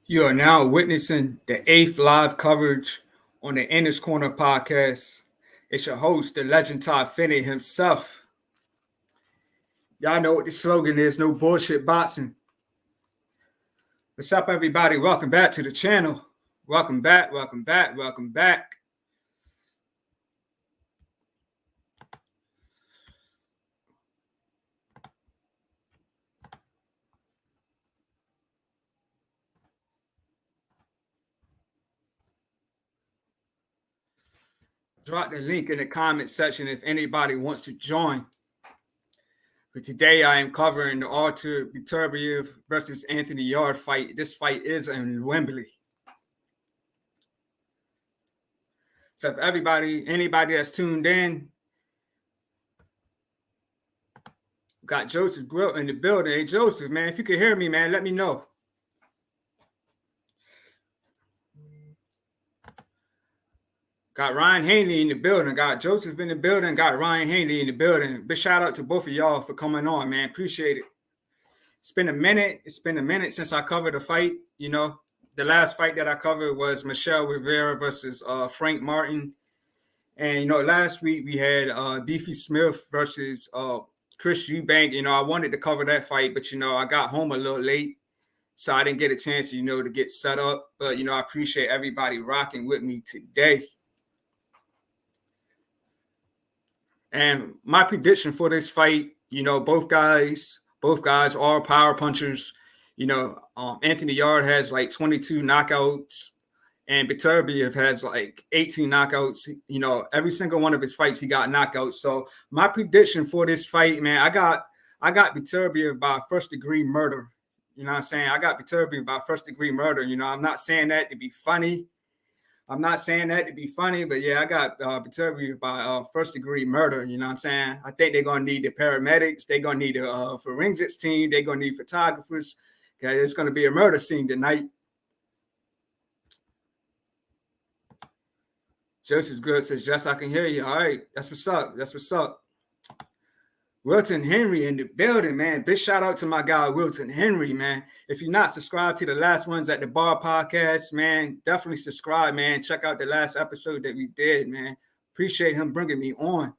You are now witnessing the eighth live coverage on the Inner's Corner podcast. It's your host, the legend Todd Finney himself. Y'all know what the slogan is, no bullshit boxing. What's up, everybody? Welcome back to the channel. Welcome back. Drop the link in the comment section if anybody wants to join. But today I am covering the Artur Beterbiev versus Anthony Yarde fight. This fight is in Wembley. So if anybody that's tuned in, got Joseph Grill in the building. Hey, Joseph, man, if you can hear me, man, let me know. Got Ryan Haney in the building. Got Joseph in the building. Got Ryan Haney in the building. Big shout out to both of y'all for coming on, man. Appreciate it. It's been a minute. Since I covered the fight. You know, the last fight that I covered was Michelle Rivera versus Frank Martin. And, you know, last week we had Beefy Smith versus Chris Eubank. You know, I wanted to cover that fight, but, you know, I got home a little late. So I didn't get a chance, you know, to get set up. But, you know, I appreciate everybody rocking with me today. And my prediction for this fight, you know, both guys are power punchers. You know, Anthony Yarde has like 22 knockouts, and Beterbiev has like 18 knockouts. You know, every single one of his fights, he got knockouts. So my prediction for this fight, man, I got Beterbiev by first degree murder. You know what I'm saying? I got Beterbiev by first degree murder. You know, I'm not saying that to be funny. But yeah, I got Beterbiev by first degree murder. You know what I'm saying? I think they're going to need the paramedics. They're going to need a forensics team. They're going to need photographers. Okay, it's going to be a murder scene tonight. Joseph's good says, yes, I can hear you. All right, that's what's up. Wilton Henry in the building, man. Big shout out to my guy, Wilton Henry, man. If you're not subscribed to the last ones at the Bar Podcast, man, definitely subscribe, man. Check out the last episode that we did, man. Appreciate him bringing me on.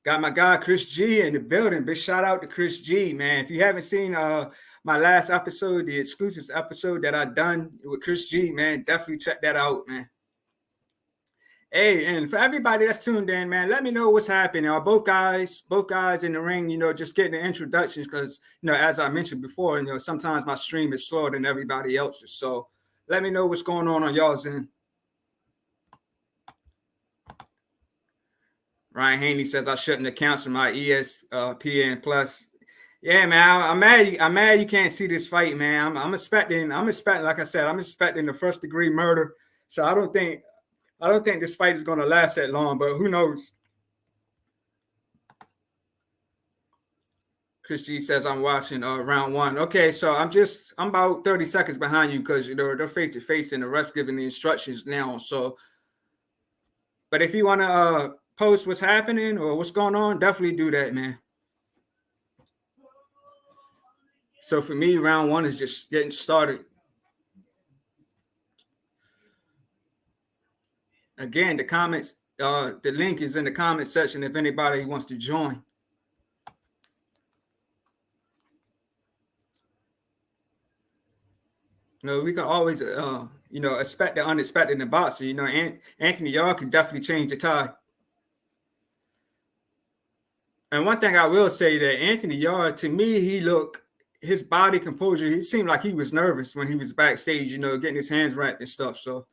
Got my guy, Chris G, in the building. Big shout out to Chris G, man. If you haven't seen my last episode, the exclusive episode that I done with Chris G, man, definitely check that out, man. Hey, and for everybody that's tuned in, man, let me know what's happening. Are both guys in the ring, you know, just getting the introductions because, you know, as I mentioned before, you know, sometimes my stream is slower than everybody else's. So let me know what's going on y'all's end. Ryan Haney says I shouldn't have canceled my ESPN Plus. Yeah, man, I'm mad you can't see this fight, man. I'm expecting, like I said, I'm expecting the first degree murder. So I don't think this fight is going to last that long, but who knows? Chris G says I'm watching round one. Okay, so I'm about 30 seconds behind you because, you know, they're face to face and the ref's giving the instructions now. So, but if you want to post what's happening or what's going on, definitely do that, man. So for me, round one is just getting started. Again, the comments, the link is in the comment section if anybody wants to join. You know, we can always, you know, expect the unexpected in the boxer. You know, Anthony Yarde could definitely change the tide. And one thing I will say that Anthony Yarde, to me, his body composure, he seemed like he was nervous when he was backstage, you know, getting his hands wrapped and stuff. So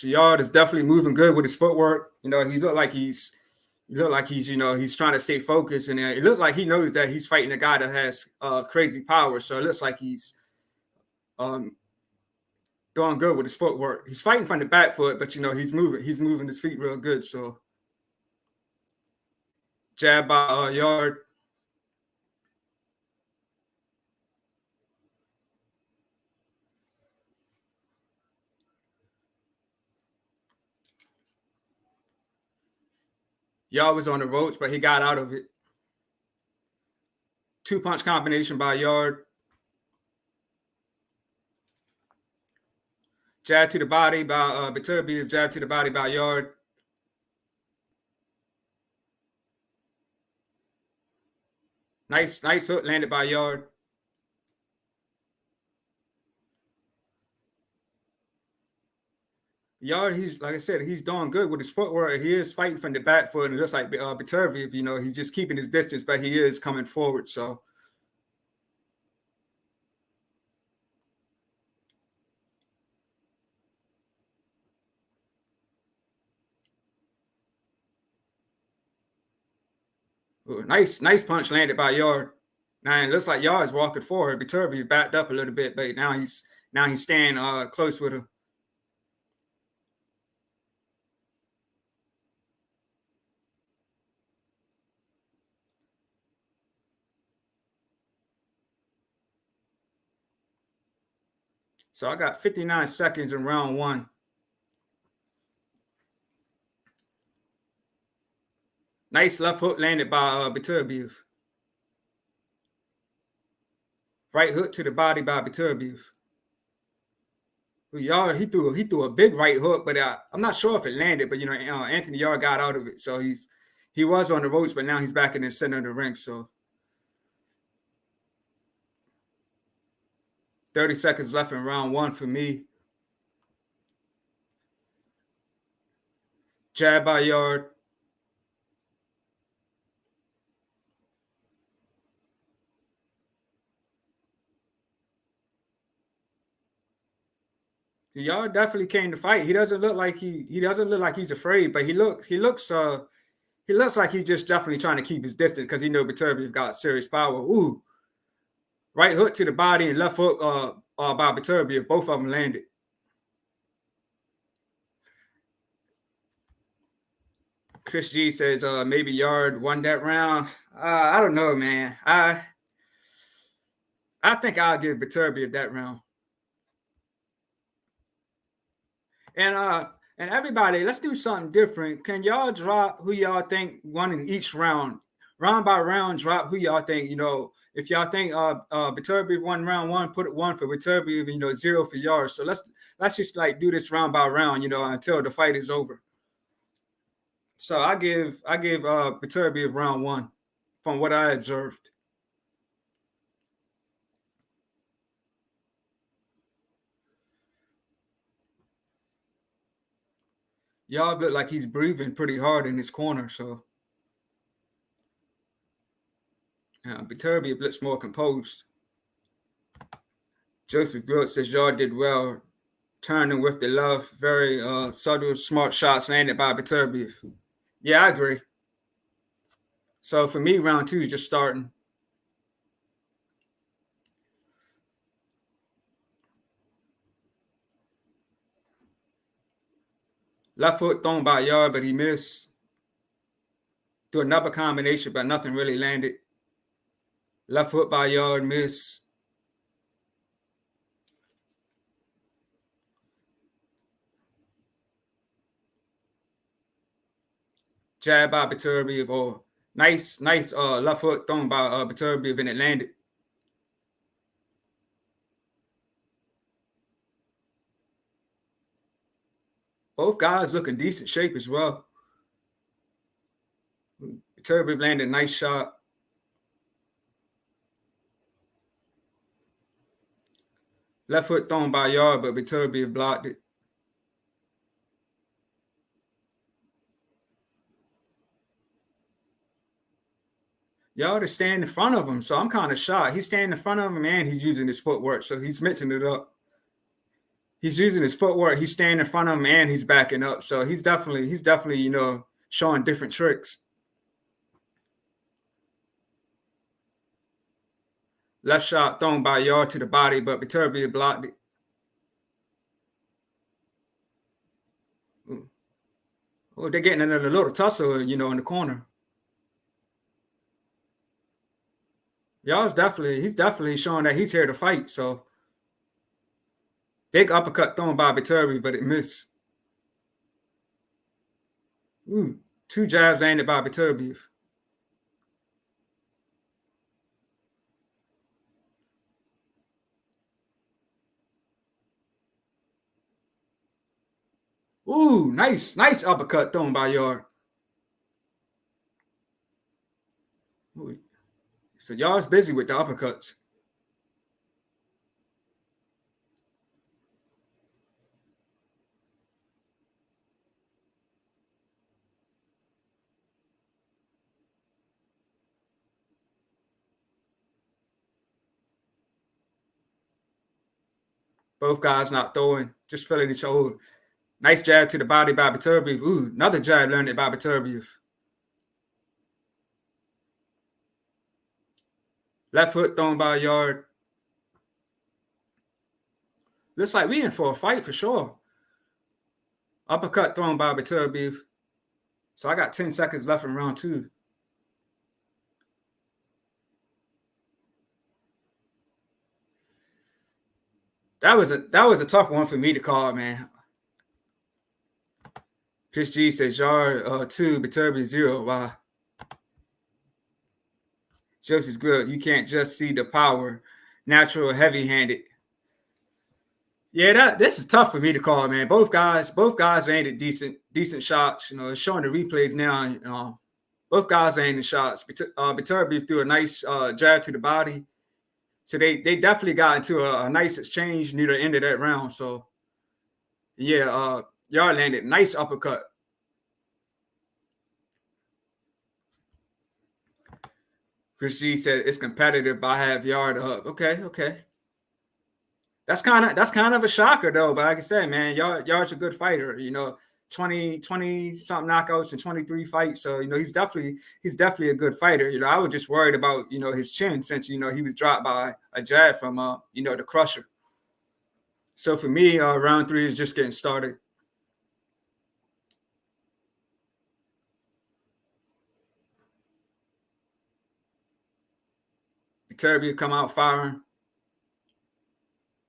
Yarde is definitely moving good with his footwork. You know, he looked like he's, you know, he's trying to stay focused. And it looked like he knows that he's fighting a guy that has crazy power. So it looks like he's doing good with his footwork. He's fighting from the back foot, but, you know, he's moving his feet real good. So jab by Yarde. Yarde was on the ropes, but he got out of it. 2-punch combination by Yarde. Jab to the body by Beterbiev. Jab to the body by Yarde. Nice hook landed by Yarde. Yarde, he's like I said, he's doing good with his footwork. He is fighting from the back foot, and it looks like Beterbiev, he's just keeping his distance, but he is coming forward. So ooh, nice punch landed by Yarde. Now it looks like Yarde's walking forward. Beterbiev backed up a little bit, but now he's staying close with him. So I got 59 seconds in round 1. Nice left hook landed by Beterbiev. Right hook to the body by Beterbiev. Yarde, he threw a big right hook, but I'm not sure if it landed. But Anthony Yarde got out of it, so he was on the ropes, but now he's back in the center of the ring. So 30 seconds left in round 1 for me. Jab by Yarde. Yarde definitely came to fight. He doesn't look like he's afraid, but he looks like he's just definitely trying to keep his distance because he knows Beterbiev got serious power. Ooh. Right hook to the body and left hook by Beterbiev. Both of them landed. Chris G says maybe Yarde won that round. I don't know, man. I think I'll give Beterbiev that round. And everybody, let's do something different. Can y'all drop who y'all think won in each round? Round by round, drop who y'all think, if y'all think Beterbiev won round 1, put it 1 for Beterbiev, 0 for Yarde. So let's just like do this round by round, until the fight is over. So I give Beterbiev round 1 from what I observed. Yarde look like he's breathing pretty hard in his corner, so Beterbiev looks more composed. Joseph Good says Yarde did well, turning with the love. Very subtle, smart shots landed by Beterbiev. Yeah, I agree. So for me, round 2 is just starting. Left foot thrown by Yarde, but he missed. Threw another combination, but nothing really landed. Left foot by Yarde, miss. Jab by Beterbiev, or nice left foot thrown by Beterbiev, and it landed. Both guys look in decent shape as well. Beterbiev landed a nice shot. Left foot thrown by Yarde, but Beterbiev blocked it. Yarde is standing in front of him, so I'm kind of shocked. He's standing in front of him, and he's using his footwork, so he's mixing it up. He's using his footwork. He's standing in front of him, and he's backing up. So he's definitely, showing different tricks. Left shot thrown by Yarde to the body, but Beterbiev blocked it. Oh, they're getting another little tussle, in the corner. He's definitely showing that he's here to fight. So big uppercut thrown by Beterbiev, but it missed. Ooh, 2 jabs landed by Beterbiev. Ooh, nice uppercut thrown by Yarde. Ooh. So Yarde's busy with the uppercuts. Both guys not throwing, just filling each other. Nice jab to the body by Beterbiev. Ooh, another jab landed by Beterbiev. Left foot thrown by Yarde. Looks like we in for a fight for sure. Uppercut thrown by Beterbiev. So I got 10 seconds left in round 2. That was a tough one for me to call, man. Chris G says Yarde 2, Beterbiev 0. Wow. Josie's good. You can't just see the power. Natural, heavy-handed. Yeah, this is tough for me to call, man. Both guys landed decent shots. You know, it's showing the replays now. Both guys landed shots. Beterbiev threw a nice jab to the body. So they definitely got into a nice exchange near the end of that round. So yeah, Yarde landed nice uppercut. Chris G said it's competitive, but I have Yarde up. Okay. That's kind of a shocker though. But like I said, man, Yarde's a good fighter. You know, 20 something knockouts and 23 fights. So, you know, he's definitely a good fighter. You know, I was just worried about, you know, his chin since, you know, he was dropped by a jab from you know, the Crusher. So for me, round 3 is just getting started. Beterbiev come out firing.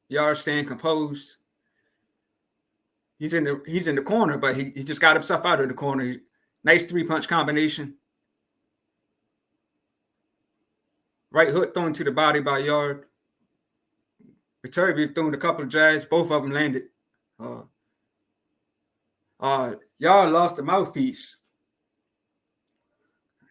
Yarde staying composed. He's in the corner, but he just got himself out of the corner. Nice 3-punch combination. Right hook thrown to the body by Yarde. Beterbiev thrown a couple of jabs. Both of them landed. Yarde lost the mouthpiece.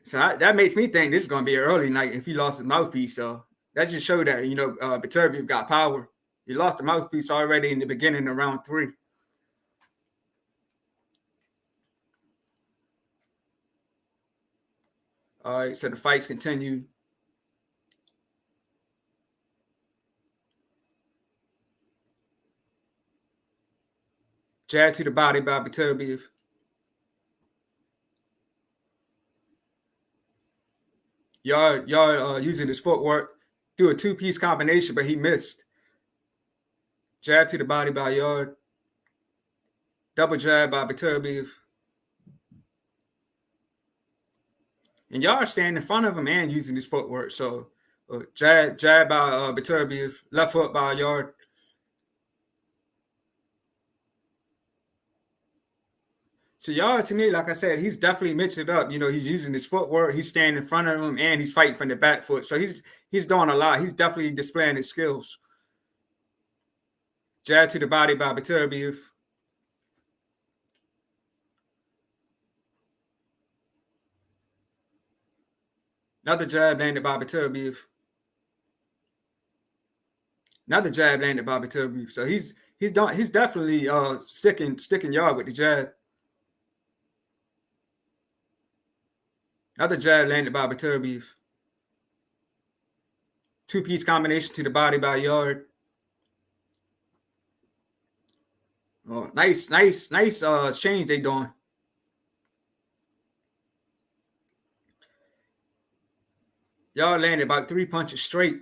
So that makes me think this is going to be an early night if he lost his mouthpiece. So that just showed that, you know, Beterbiev got power. He lost the mouthpiece already in the beginning of round 3. All right, so the fights continue. Jab to the body by Beterbiev. Yarde using his footwork, threw a 2-piece combination, but he missed. Jab to the body by Yarde. Double jab by Beterbiev. And Yarde standing in front of him and using his footwork. So jab by Beterbiev, left hook by Yarde. So Yarde, to me, like I said, he's definitely mixed it up. You know, he's using his footwork, he's standing in front of him, and he's fighting from the back foot. So he's doing a lot. He's definitely displaying his skills. Jab to the body by Beterbiev. Another jab landed by Beterbiev. Another jab landed by Beterbiev. So he's definitely sticking Yarde with the jab. Another jab landed by Beterbiev. 2-piece combination to the body by Yarde. Oh, nice exchange they doing. Yarde landed about 3 punches straight.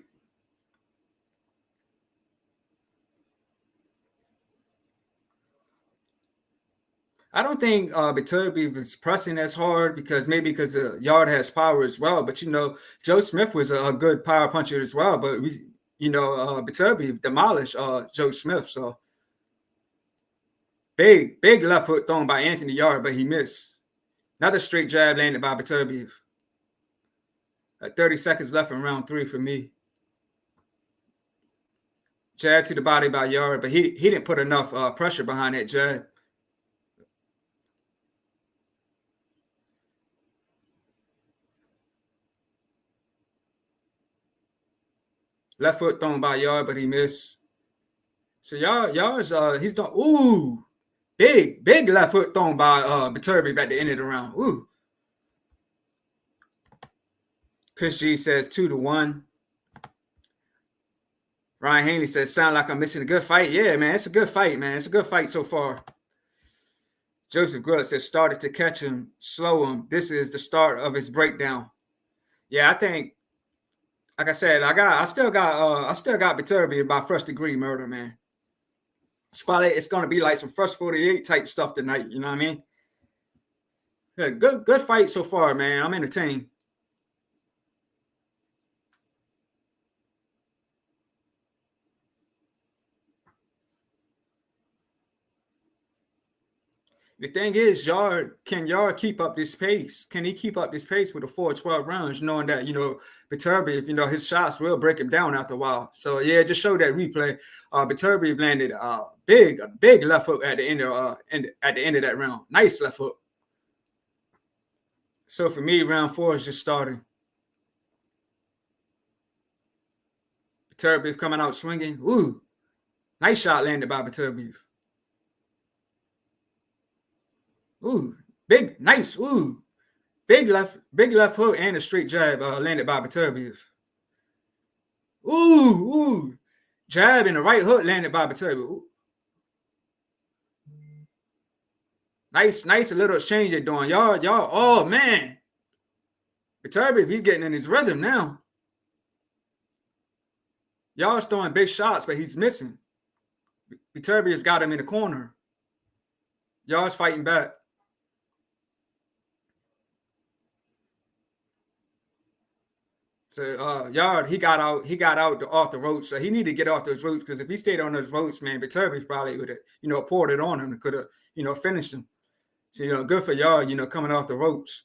I don't think Beterbiev is pressing as hard because Yarde has power as well. But, you know, Joe Smith was a good power puncher as well. But, Beterbiev demolished Joe Smith. So, big left hook thrown by Anthony Yarde, but he missed. Another straight jab landed by Beterbiev. 30 seconds left in round 3 for me. Jab to the body by Yarde, but he didn't put enough pressure behind that jab. Left foot thrown by Yarde, but he missed. So Yard's he's done. Ooh, big left foot thrown by Beterbiev at the end of the round. Ooh. Chris G says 2-1. Ryan Haney says, sound like I'm missing a good fight. Yeah, man, it's a good fight, man. It's a good fight so far. Joseph Grutt says, started to catch him, slow him. This is the start of his breakdown. Yeah, I think, like I said, I still got Beterbiev by first degree murder, man. It's gonna be like some first 48 type stuff tonight. You know what I mean? Yeah, good fight so far, man. I'm entertained. The thing is, can Yarde keep up this pace? Can he keep up this pace with the 4-12 rounds, knowing that, Beterbiev, his shots will break him down after a while. So yeah, just show that replay. Beterbiev landed a big left hook at the end of that round. Nice left hook. So for me, round 4 is just starting. Beterbiev coming out swinging. Ooh, nice shot landed by Beterbiev. Ooh, nice. Ooh, big left hook and a straight jab landed by Beterbiev. Ooh, jab and a right hook landed by Beterbiev. Ooh. Nice little exchange they're doing. Y'all, oh man. Beterbiev, he's getting in his rhythm now. Y'all's throwing big shots, but he's missing. Beterbiev's got him in the corner. Y'all's fighting back. So Yarde, he got out off the ropes. So he needed to get off those ropes, because if he stayed on those ropes, man, Beterbiev probably would have, poured it on him and could have, finished him. So, good for Yarde, coming off the ropes.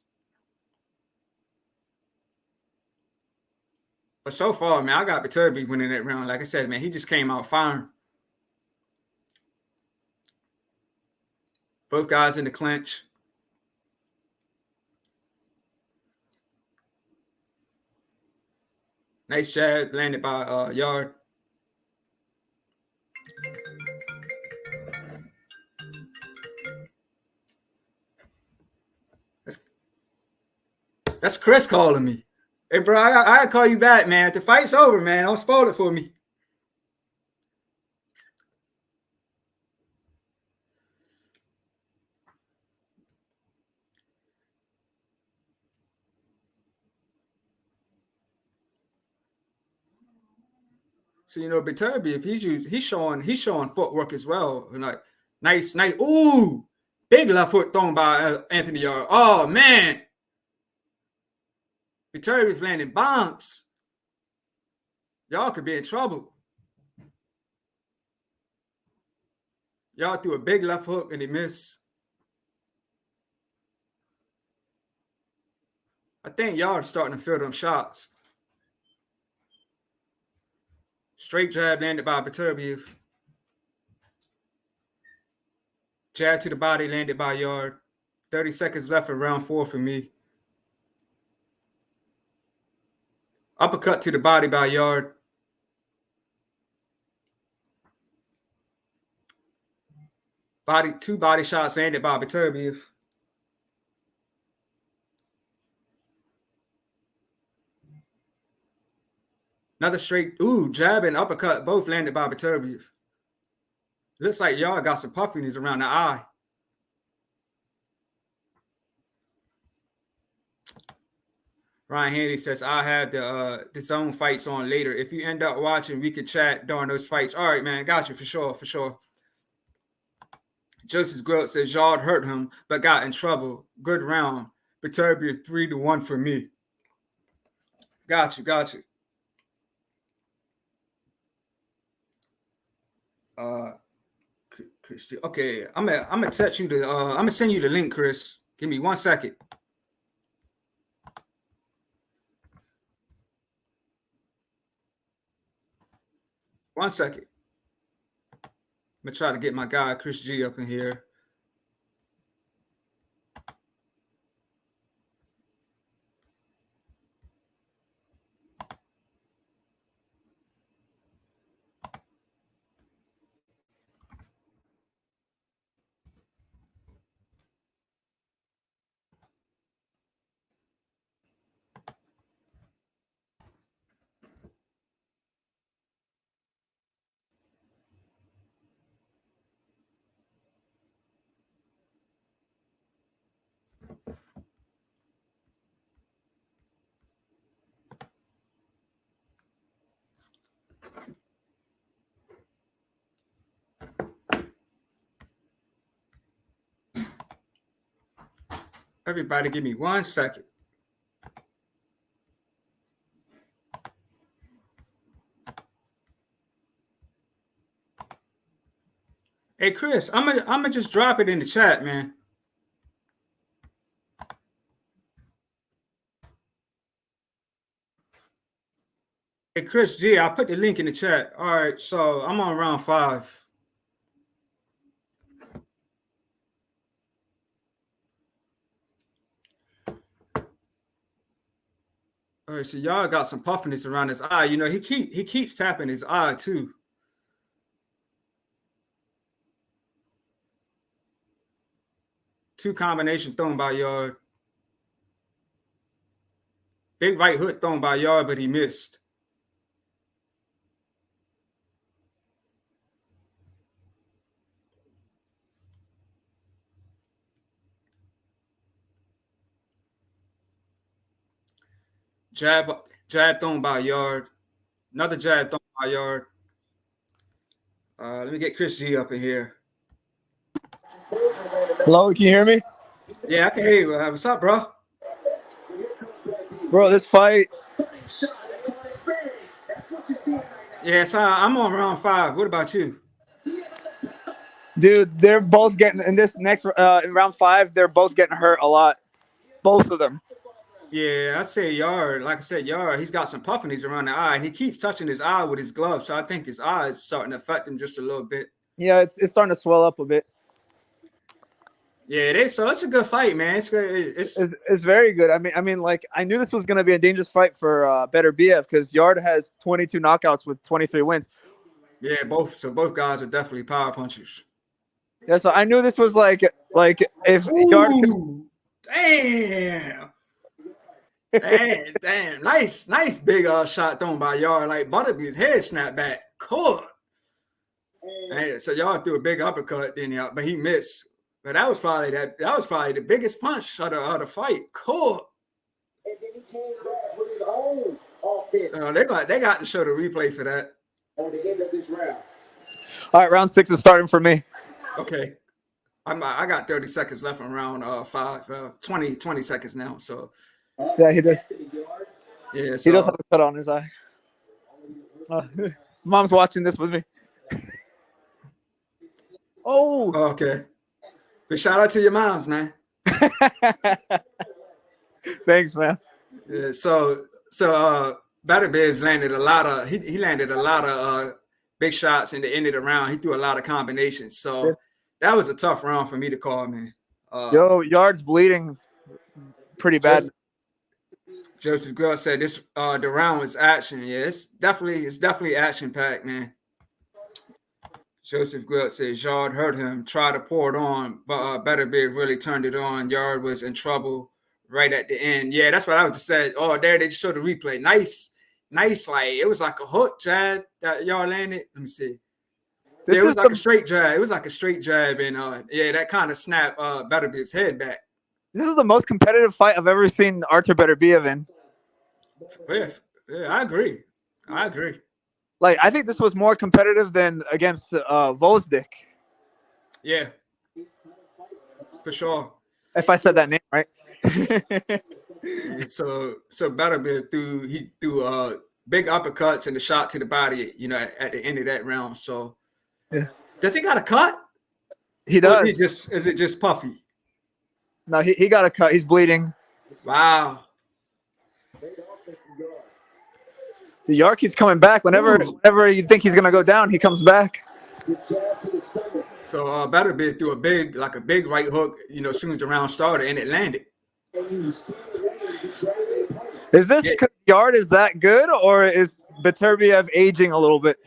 But so far, man, I got Beterbiev winning that round. Like I said, man, he just came out firing. Both guys in the clinch. Nice jab landed by Yarde. That's Chris calling me. Hey, bro, I call you back, man. If the fight's over, man, don't spoil it for me. So, Beterbiev, he's showing footwork as well. Like nice. Ooh, big left foot thrown by Anthony Yarde. Oh man, Beterbiev's landing bombs. Y'all could be in trouble. Y'all threw a big left hook and he missed. I think Yarde's starting to feel them shots. Straight jab landed by Beterbiev. Jab to the body landed by Yarde. 30 seconds left in round 4 for me. Uppercut to the body by Yarde. Two body shots landed by Beterbiev. Another straight, jab and uppercut, both landed by Beterbiev. Looks like Yarde got some puffiness around the eye. Ryan Haney says, I'll have the zone fights on later. If you end up watching, we could chat during those fights. All right, man. Got you for sure. Joseph Grutt says, Yarde hurt him, but got in trouble. Good round. Beterbiev 3-1 for me. Got you. Chris, okay, I'm gonna text you I'm gonna send you the link, Chris. Give me 1 second. I'm gonna try to get my guy Chris G up in here. Everybody, give me 1 second. Hey, Chris, I'm gonna just drop it in the chat, man. Hey, Chris G, I put the link in the chat. All right, so I'm on round 5. All right, so y'all got some puffiness around his eye. You know, he keeps tapping his eye too. Two combination thrown by Yarde. Big right hook thrown by Yarde, but he missed. Jab thrown by Yarde. Another jab thrown by Yarde. Let me get Chris G up in here. Hello, can you hear me? Yeah, I can hear you. What's up, bro? Bro, this fight. Yeah, so I'm on round 5. What about you? Dude, they're both getting in this next in round 5. They're both getting hurt a lot, both of them. Yeah, I say Yarde. Like I said, Yarde, he's got some puffiness around the eye, and he keeps touching his eye with his glove. So I think his eye is starting to affect him just a little bit. Yeah, it's starting to swell up a bit. Yeah, so it's a good fight, man. It's good. It's very good. I mean, like I knew this was gonna be a dangerous fight for Beterbiev because Yarde has 22 knockouts with 23 wins. Yeah, both guys are definitely power punchers. Yeah, so I knew this was like if Yarde could... Damn. Nice big shot thrown by Yarde. Like Butterbeer's head snapped back. Cool. Hey, so Yarde threw a big uppercut, but he missed. But that was probably the biggest punch of the fight. Cool. And then he came back with his own offense. They got to show the replay for that. On the end of this round. All right, round 6 is starting for me. Okay. I got 30 seconds left on round 5. 20 seconds now. So yeah, he does. Yeah, he does have a cut on his eye. Mom's watching this with me. Oh. Okay. But shout out to your moms, man. Thanks, man. Yeah. So Beterbiev's landed a lot of he landed a lot of big shots in the end of the round. He threw a lot of combinations. So that was a tough round for me to call, man. Yarde's bleeding pretty bad. Joseph Grill said this the round was action. Yeah, it's definitely action packed, man. Joseph Grill says Yarde hurt him, tried to pour it on, but Beterbiev really turned it on. Yarde was in trouble right at the end. Yeah, that's what I would just said. Oh, there they showed the replay. Nice. Like it was like a hook jab that Yarde landed. Let me see. Yeah, it was like a straight jab. It was like a straight jab, and that kind of snapped Beterbiev's head back. This is the most competitive fight I've ever seen Artur Beterbiev in. Yeah, I agree. Like, I think this was more competitive than against Vosdik. Yeah, for sure. If I said that name right. So Beterbiev threw big uppercuts and a shot to the body, at the end of that round. So, does he got a cut? He does. Is it just puffy? No, he got a cut. He's bleeding. Wow. The Yarde keeps coming back. Whenever you think he's gonna go down, he comes back. So Beterbiev threw a big right hook, as soon as the round started, and it landed. Is this because Yarde is that good, or is Beterbiev aging a little bit?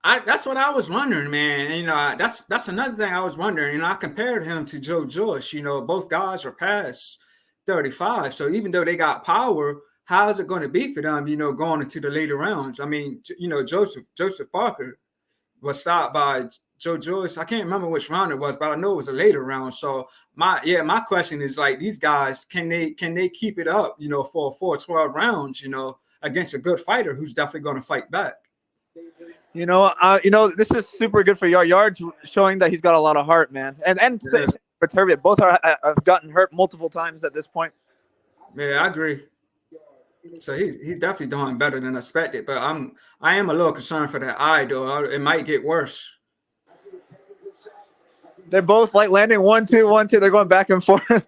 That's what I was wondering, man. That's another thing I was wondering. I compared him to Joe Joyce. Both guys are past 35. So even though they got power, how is it going to be for them, going into the later rounds? I mean, Joseph Parker was stopped by Joe Joyce. I can't remember which round it was, but I know it was a later round. So my question is, like, these guys, can they keep it up, for 12 rounds, against a good fighter who's definitely going to fight back? This is super good for Yarde. Yarde's showing that he's got a lot of heart, man. And Beterbiev. Both have gotten hurt multiple times at this point. Yeah, I agree. So he's definitely doing better than expected, but I am a little concerned for that eye though. It might get worse. They're both like landing 1-2, 1-2. They're going back and forth.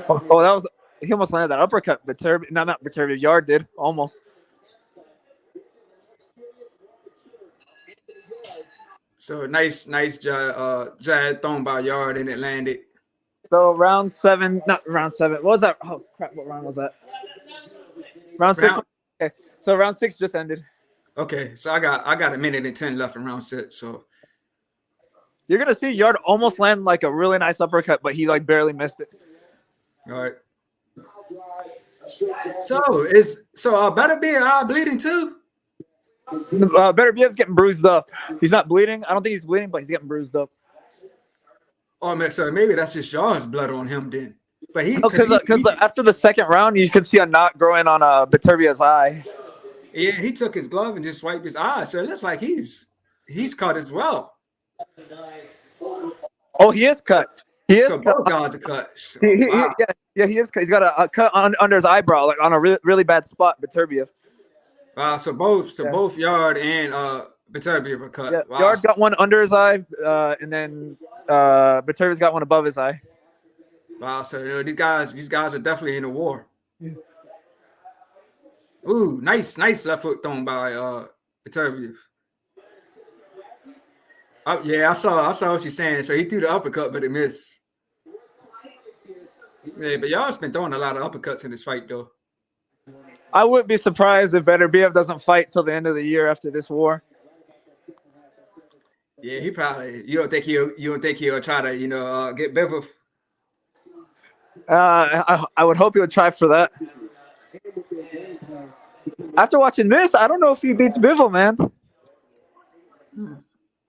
Oh, that was he almost landed that uppercut. Beterbiev, no, not Beterbiev. Yarde did almost. So nice jab thrown by Yarde and it landed. So round 7, not round 7. What was that? Oh crap! What round was that? Round 6. Okay, so round 6 just ended. Okay, so I got a minute and 10 left in round 6. So you're gonna see Yarde almost land like a really nice uppercut, but he like barely missed it. All right. So Beterbiev bleeding too? Beterbiev's getting bruised up. He's not bleeding. I don't think he's bleeding, but he's getting bruised up. Oh man, so maybe that's just Yarde's blood on him then. But because after the second round, you could see a knot growing on Beterbiev's eye. Yeah, he took his glove and just wiped his eye, so it looks like he's cut as well. Oh, he is cut. He is. So both guys are cut. So, yeah, he is cut. He's got a cut under his eyebrow, like on a really bad spot. Beterbiev. Wow. So both Yarde and Beterbiev are cut. Yeah, wow. Yarde got one under his eye, and then Beterbiev's got one above his eye. Wow. So these guys are definitely in a war. Yeah. Ooh, nice left foot thrown by Beterbiev. Oh, yeah, I saw what you're saying. So he threw the uppercut, but it missed. Yeah, but Yarde's been throwing a lot of uppercuts in this fight, though. I wouldn't be surprised if Beterbiev doesn't fight till the end of the year after this war. Yeah, he probably. You don't think he'll try to get Bivol? I would hope he would try for that. After watching this, I don't know if he beats Bivol, man.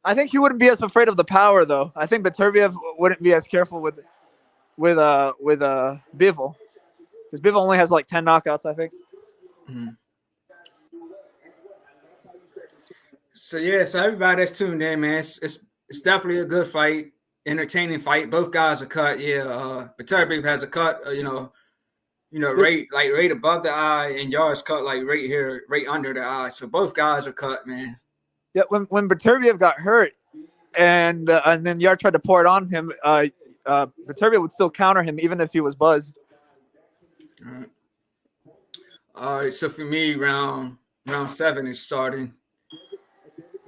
I think he wouldn't be as afraid of the power, though. I think Beterbiev wouldn't be as careful with Bivol, because Bivol only has like 10 knockouts, I think. Mm-hmm. So everybody that's tuned in, man, it's definitely a good fight, entertaining fight. Both guys are cut. Yeah, Beterbiev has a cut. Right above the eye, and Yarde's cut like right here, right under the eye. So both guys are cut, man. Yeah, when Beterbiev got hurt, and then Yarde tried to pour it on him, Beterbiev would still counter him even if he was buzzed. All right. So for me, round 7 is starting.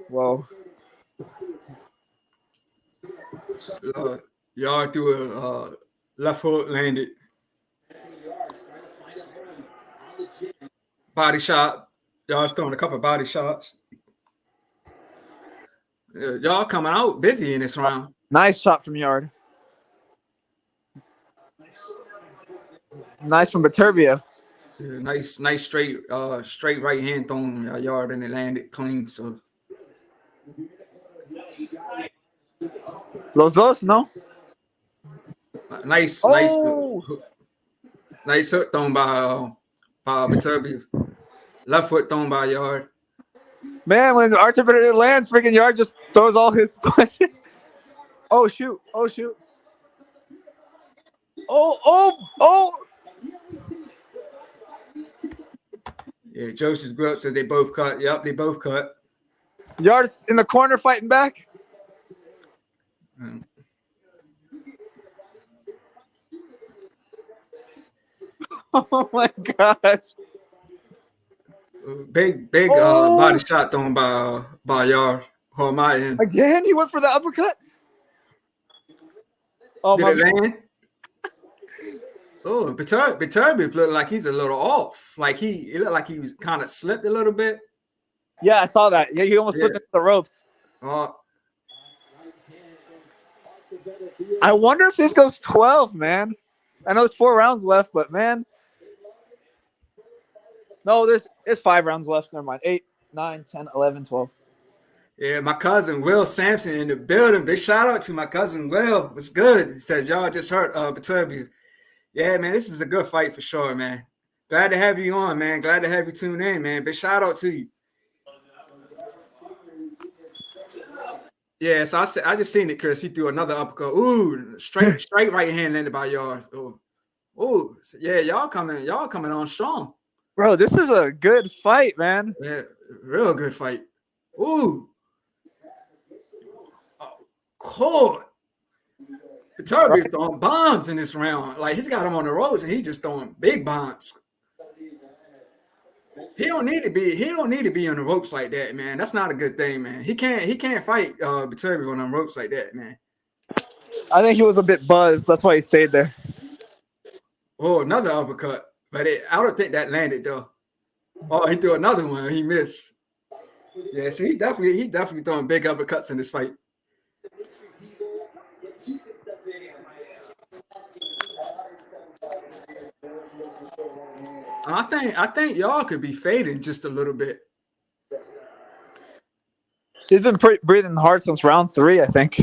Whoa. Yarde threw a left hook, landed. Body shot. Yarde's throwing a couple of body shots. Y'all coming out busy in this round. Nice shot from Yarde. Nice from Beterbiev. Yeah, nice straight right hand thrown Yarde, and it landed clean. So Los dos, no? Nice hook thrown by Beterbiev. Left foot thrown by Yarde. Man, when Artur Beterbiev lands, freaking Yarde just throws all his punches. Oh shoot! Oh! Yeah, Joseph's grip said they both cut. Yep, they both cut. Yarde's in the corner fighting back. Oh my gosh. Big body shot thrown by Yarde on my end. Again, he went for the uppercut. Oh, did it land? Oh, Beterbiev looked like he's a little off. Like it looked like he was kind of slipped a little bit. Yeah, I saw that. Yeah, he almost slipped into the ropes. I wonder if this goes 12, man. I know there's 4 rounds left, but man. No, there's 5 rounds left. Never mind. 8, 9, 10, 11, 12. Yeah, my cousin Will Sampson in the building. Big shout out to my cousin Will. What's good? He said y'all just hurt Beterbiev. Yeah, man, this is a good fight for sure, man. Glad to have you on, man. Glad to have you tune in, man. Big shout out to you. Yeah, so I just seen it, Chris. He threw another uppercut. Ooh, straight right hand landed by Yarde. Oh, yeah, y'all coming on strong. Bro, this is a good fight, man. Yeah, real good fight. Ooh. Cold. Beterbiev throwing bombs in this round. Like he's got him on the ropes and he's just throwing big bombs. He don't need to be on the ropes like that, man. That's not a good thing, man. He can't fight Beterbiev on the ropes like that, man. I think he was a bit buzzed. That's why he stayed there. Oh, another uppercut. But I don't think that landed though. Oh, he threw another one. He missed. Yeah, so he definitely throwing big uppercuts in this fight. I think y'all could be fading just a little bit. He's been breathing hard since round 3, I think.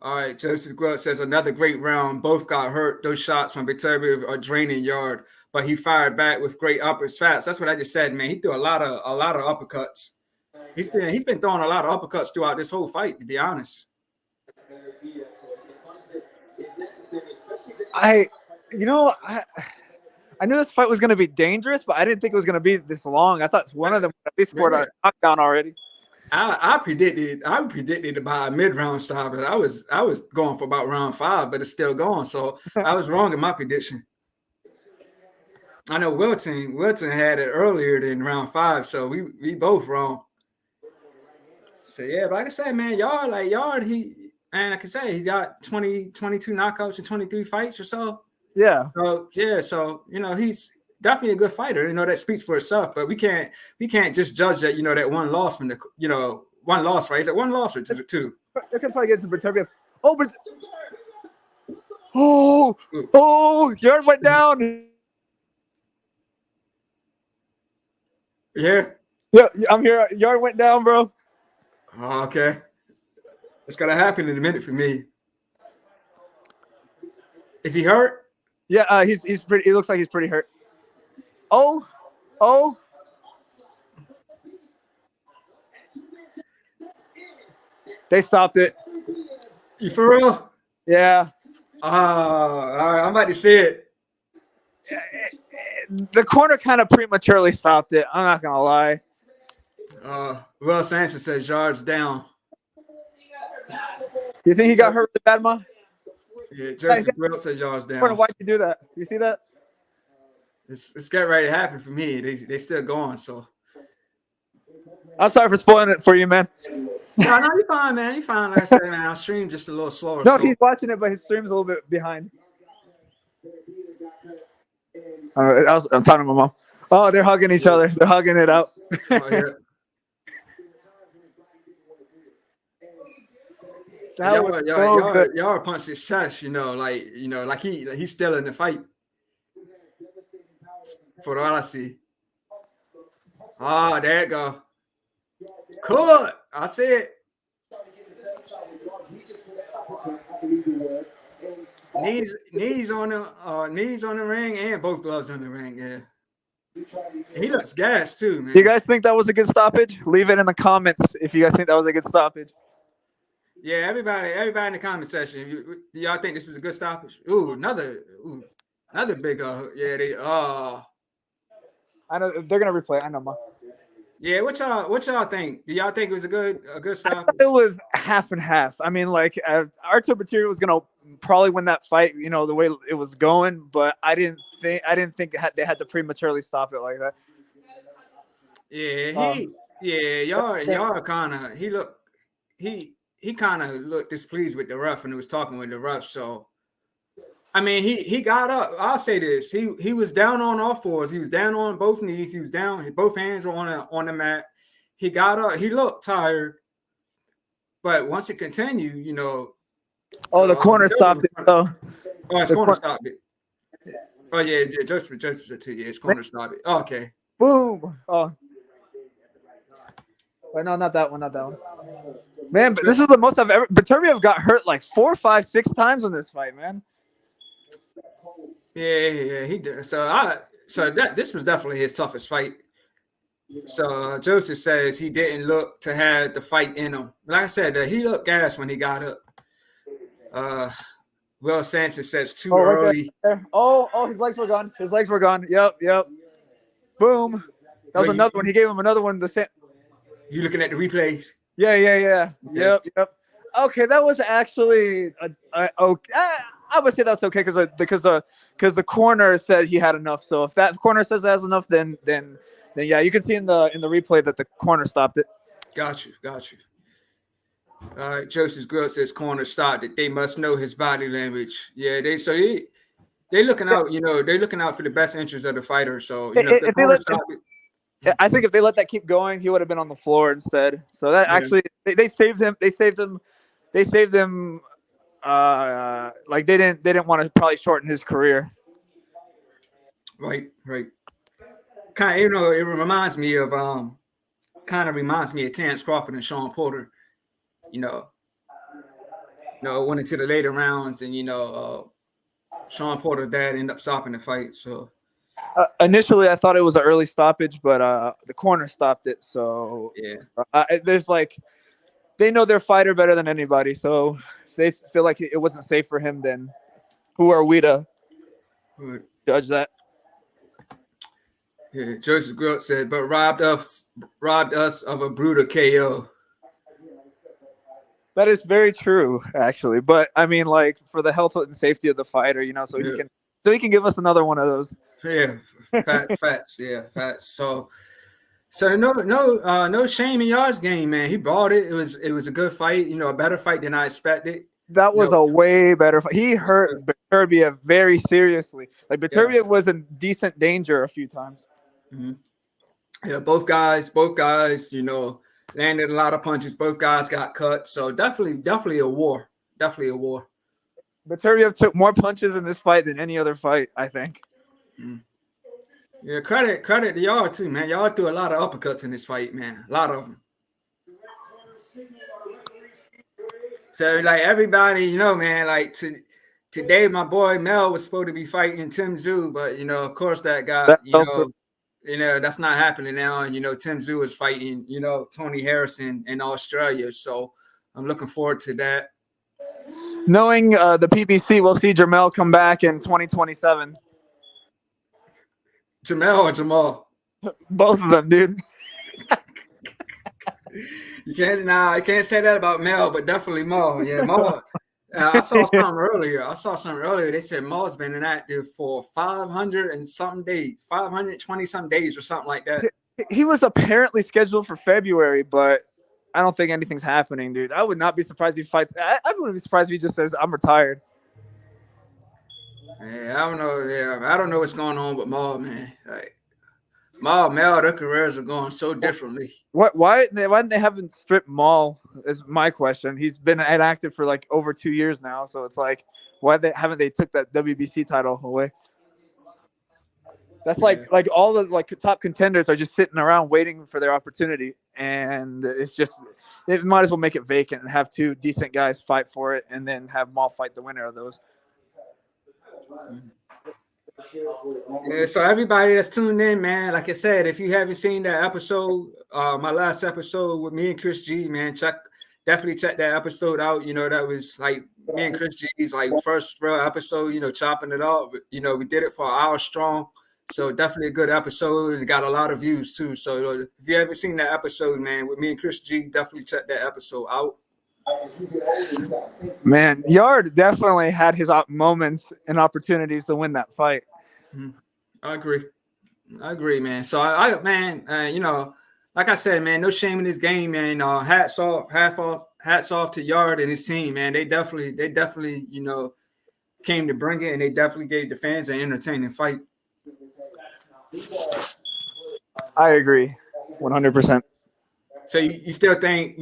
All right, Joseph Grubb says another great round. Both got hurt. Those shots from Beterbiev are draining Yarde, but he fired back with great uppers fast. That's what I just said, man. He threw a lot of uppercuts. He's been throwing a lot of uppercuts throughout this whole fight, to be honest. I knew this fight was going to be dangerous, but I didn't think it was going to be this long. I thought one of them would at least scored a knockdown already. I predicted about a mid-round stop. I was going for about round 5, but it's still going. So I was wrong in my prediction. I know Wilton had it earlier than round 5, so we both wrong. So yeah, but like I said, man, Yarde, like I say, he's got 22 knockouts in 23 fights or so. Yeah. So he's definitely a good fighter. That speaks for itself. But we can't just judge that. That one loss from the one loss, right? Is it one loss or is it 2? They could probably get to Beterbiev. Yarde went down. Yeah. Yeah, I'm here. Yarde went down, bro. Oh, okay. It's gonna happen in a minute for me. Is he hurt? Yeah, he's pretty. He looks like he's pretty hurt. Oh. They stopped it. You for real? Yeah. All right. I'm about to see it. The corner kind of prematurely stopped it. I'm not gonna lie. Will Sanchez says Yarde's down. You think he got hurt with bad, Ma? Yeah, Joseph Will says Yarde's down. Why'd you do that? You see that? It's getting ready to happen for me. They still going, so. I'm sorry for spoiling it for you, man. No, you're fine, man. You're fine. Like I said, man, I'll stream just a little slower. No, he's watching it, but his stream's a little bit behind. I'm talking to my mom. Oh, they're hugging each other. They're hugging it out. Oh, yeah. Y'all punched his chest, like he's still in the fight. For what I see. Oh, there it go. Cool. I see it. Knees on the ring and both gloves on the ring. Yeah. He looks gassed too, man. You guys think that was a good stoppage? Leave it in the comments if you guys think that was a good stoppage. Yeah, everybody in the comment section. Do y'all think this was a good stoppage? Another big I know they're gonna replay. I know, Ma. Yeah, what y'all think? Do y'all think it was a good stoppage? I thought it was half and half. I mean, like Artur Beterbiev was gonna probably win that fight, the way it was going, but I didn't think they had to prematurely stop it like that. Yeah, y'all kind of he kind of looked displeased with the ref and he was talking with the ref. So, I mean, he got up. I'll say this: he was down on all fours. He was down on both knees. He was down. Both hands were on the mat. He got up. He looked tired, but once it continued, the corner stopped it. Oh, his corner stopped it. Oh yeah, Joseph said too. Yeah, his corner stopped it. Oh, okay. Boom. Oh. Wait, no, not that one. Man, but this is the most I've ever. Beterbiev got hurt like 4, 5, 6 times in this fight, man. Yeah, he did. So this was definitely his toughest fight. So Joseph says he didn't look to have the fight in him. Like I said, he looked gassed when he got up. Will Sanchez says too Oh, right early. there. Oh, his legs were gone. His legs were gone. Yep. Boom. That was another one. He gave him another one. You looking at the replays? Yeah. Okay. Yep. Okay, that was actually okay. I would say that's okay because the corner said he had enough. So if that corner says that has enough, then yeah, you can see in the replay that the corner stopped it. Got you. All right, Joseph Grill says corner stopped it. They must know his body language. Yeah, they looking out. You know, they're looking out for the best interest of the fighter. So you know, if the corner stopped it. I think if they let that keep going, he would have been on the floor instead. So that actually they saved him. They saved him. Like they didn't want to probably shorten his career. Right. Kind of, you know, it reminds me of Terrence Crawford and Sean Porter. You know, went into the later rounds, and Sean Porter's dad ended up stopping the fight. So initially, I thought it was an early stoppage, but the corner stopped it. So yeah, there's like they know their fighter better than anybody. So if they feel like it wasn't safe for him, then who are we to judge that? Yeah, Joseph Grill said, but robbed us of a brutal KO. That is very true, actually. But I mean, like for the health and safety of the fighter, you know, so he can give us another one of those. Yeah, facts. Yeah, facts. So no shame in Yard's game, man. He brought it. It was a good fight. You know, a better fight than I expected. That was a way better fight. He hurt Beterbiev very seriously. Like Beterbiev was in decent danger a few times. Mm-hmm. Yeah, both guys, you know, landed a lot of punches. Both guys got cut. So definitely a war. Beterbiev took more punches in this fight than any other fight, I think. Mm-hmm. Yeah, credit to Yard too, man. Yard threw a lot of uppercuts in this fight, man. A lot of them. So like everybody, you know, man, like today my boy Mel was supposed to be fighting Tim Tszyu, but you know, of course that got that's not happening now. And you know, Tim Tszyu is fighting, you know, Tony Harrison in Australia. So I'm looking forward to that. Knowing the PBC, we'll see Jermell come back in 2027. Jamel or Jamal? Both of them, dude. You can't say that about Mel, but definitely Maul. Yeah, Maul. I saw something earlier. They said Maul's been inactive for 500 and something days, 520 some days or something like that. He was apparently scheduled for February, but I don't think anything's happening, dude. I would not be surprised if he fights. I wouldn't be surprised if he just says, I'm retired. Yeah, I don't know. Yeah, I don't know what's going on with Maul, man. Like, Mel, their careers are going so differently. Why didn't they have him strip Maul? Is my question. He's been inactive for like over 2 years now, so it's like, why haven't they took that WBC title away? That's like all the like top contenders are just sitting around waiting for their opportunity, and it's just they might as well make it vacant and have two decent guys fight for it, and then have Maul fight the winner of those. Yeah, so everybody that's tuned in, man, like I said, if you haven't seen that episode, my last episode with me and Chris G, man, definitely check that episode out. You know, that was like me and Chris G's like first real episode, you know, chopping it up. You know, we did it for an hour strong. So definitely a good episode. It got a lot of views too. So if you haven't seen that episode, man, with me and Chris G, definitely check that episode out. Man, Yarde definitely had his moments and opportunities to win that fight. Mm-hmm. I agree, man. So you know, like I said, man, no shame in this game, man. Hats off to Yarde and his team, man. They definitely, you know, came to bring it, and they definitely gave the fans an entertaining fight. I agree, 100%. So you still think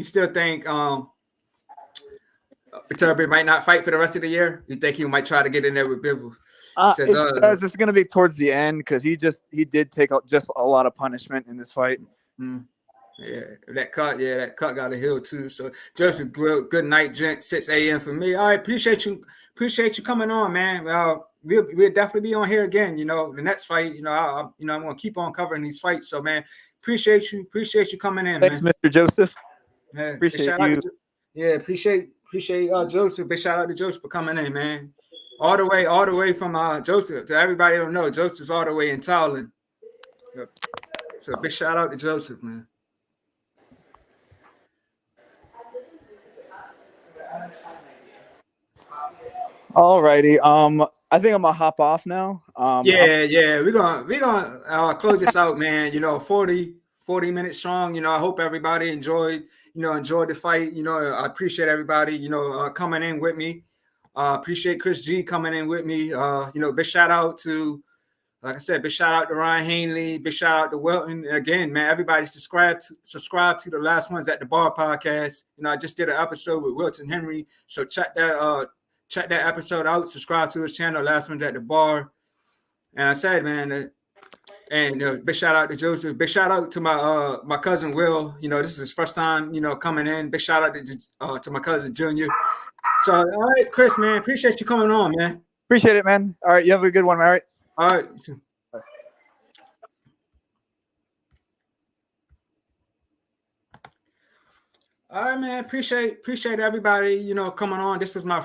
Beterbiev might not fight for the rest of the year? You think he might try to get in there with Bivol? It's going to be towards the end because he did take just a lot of punishment in this fight. Mm-hmm. Yeah, that cut got a hill too. So Joseph, good night, gent. 6 a.m. for me. All right, appreciate you coming on, man. We'll definitely be on here again. You know, the next fight. You know, I'm gonna keep on covering these fights. So man, Appreciate you coming in, Thanks, man. Mr. Joseph. Yeah, Appreciate you. Appreciate Joseph. Big shout out to Joseph for coming in, man. All the way from Joseph. To everybody who don't know, Joseph's all the way in Thailand. So big shout out to Joseph, man. Alrighty. I think I'm gonna hop off now. Yeah. We're gonna close this out, man. 40 minutes strong. I hope everybody enjoyed the fight. I appreciate everybody, coming in with me. Appreciate Chris G coming in with me. Big shout out to, like I said, big shout out to Ryan Hanley. Big shout out to Welton. And again, man, everybody subscribe to the Last Ones at the Bar podcast. I just did an episode with Wilton Henry, so check that episode out. Subscribe to his channel, Last Ones at the Bar. And I said, man, big shout out to Joseph. Big shout out to my cousin Will. This is his first time, coming in. Big shout out to my cousin Junior. So, all right, Chris, man, appreciate you coming on, man. Appreciate it, man. All right, you have a good one, all right? All right, you too. All right, man. Appreciate everybody, coming on. This was my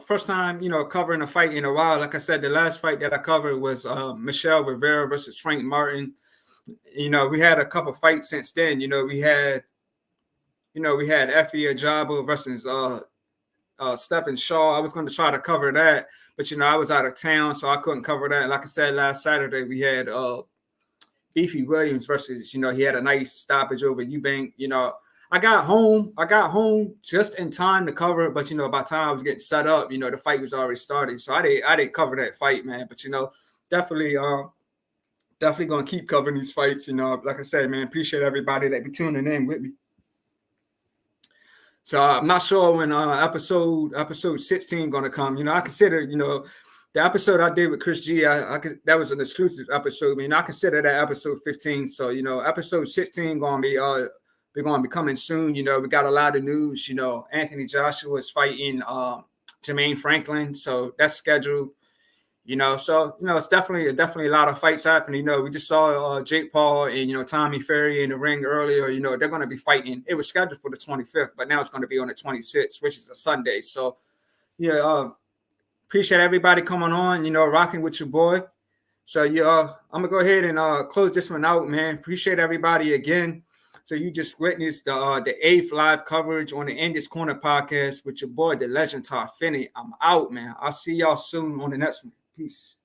first time, covering a fight in a while. Like I said, the last fight that I covered was Michelle Rivera versus Frank Martin. We had a couple fights since then. We had Effie Ajabo versus Stephen Shaw. I was going to try to cover that, but I was out of town, so I couldn't cover that. Like I said, last Saturday we had Beefy Williams versus, he had a nice stoppage over Eubank. I got home just in time to cover it, but by the time I was getting set up, the fight was already started. So I didn't cover that fight, man. But definitely gonna keep covering these fights. Like I said, man, appreciate everybody that be tuning in with me. So I'm not sure when episode 16 gonna come. I consider, the episode I did with Chris G, that was an exclusive episode. I consider that episode 15. So, episode 16 gonna be we're going to be coming soon. We got a lot of news. Anthony Joshua is fighting Jermaine Franklin, so that's scheduled. So it's definitely a lot of fights happening. We just saw Jake Paul and Tommy Fury in the ring earlier. They're going to be fighting. It was scheduled for the 25th, but now it's going to be on the 26th, which is a Sunday. So appreciate everybody coming on. Rocking with your boy. So I'm gonna go ahead and close this one out, man. Appreciate everybody again. So you just witnessed the 8th live coverage on the In This Corner podcast with your boy, the legend Todd Finney. I'm out, man. I'll see y'all soon on the next one. Peace.